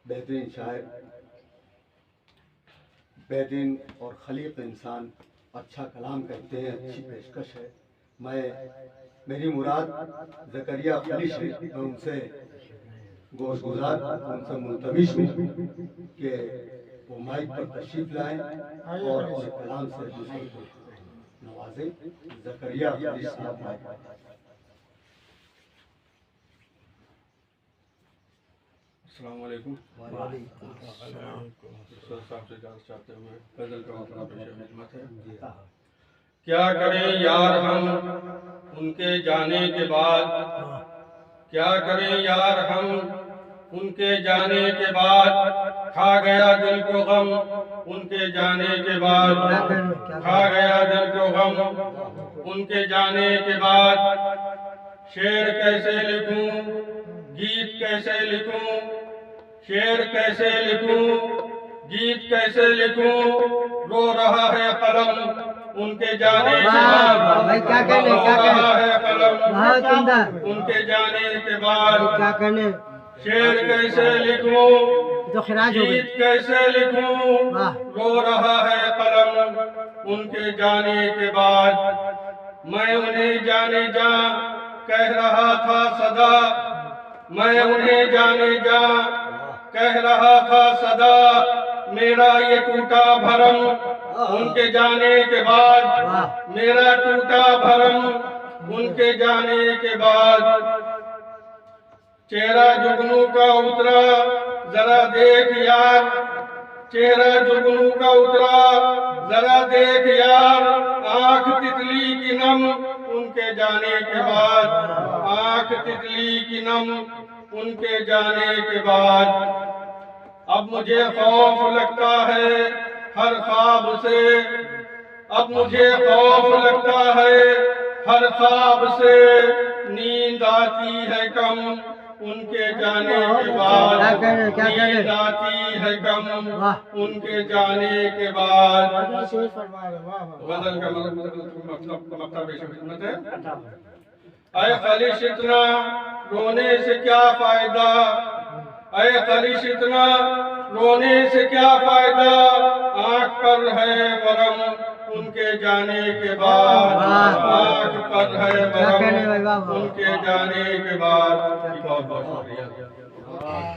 बेहतरीन शायर, बेहतरीन और खलीक इंसान, अच्छा कलाम करते हैं, अच्छी पेशकश है। मेरी मुराद ज़करिया खलीश है। मैं उनसे गोशगुजार, उनसे मुल्तमिस हूँ कि वो माइक पर तशरीफ लाएं और अपने कलाम से दूसरों को नवाजें। ज़करिया खलीश साहब माइक पर। अस्सलाम वालेकुम। साहब से इजाज़त चाहते हुए गज़ल का अपना पेश खिदमत है। क्या करें यार हम उनके जाने के बाद, क्या करें यार हम उनके जाने के बाद, खा गया दिल को गम उनके जाने के बाद, खा गया दिल को गम उनके जाने के बाद। शेर कैसे लिखूं, गीत कैसे लिखूं, शेर कैसे लिखूं, गीत कैसे लिखूं, रो रहा है कलम उनके जाने के बाद, रो रहा है कलम उनके जाने के बाद। शेर कैसे लिखूं, गीत कैसे लिखूं, रो रहा है कलम उनके जाने के बाद। मैं उन्हें जाने जा कह रहा था सदा, मैं उन्हें जाने जा कह रहा था सदा, मेरा ये टूटा भरम उनके जाने के बाद, मेरा टूटा भरम उनके जाने के बाद। चेहरा जुगनू का उतरा जरा देख यार, चेहरा जुगनू का उतरा जरा देख यार, आंख तितली की नम उनके जाने के बाद, आंख तितली की नम उनके जाने के बाद। अब मुझे खौफ लगता है हर ख्वाब से, अब मुझे खौफ लगता है हर ख्वाब से, नींद आती है कम उनके जाने के बाद, नींद आती है कम उनके जाने के बाद। गजल का मतलब खिदमत है। ऐ खलीश इतना रोने से क्या फायदा, ऐ खलीश इतना रोने से क्या फायदा, आँख पर है वरम उनके जाने के बाद, आँख पर है वरम उनके जाने के बाद। बहुत बहुत शुक्रिया।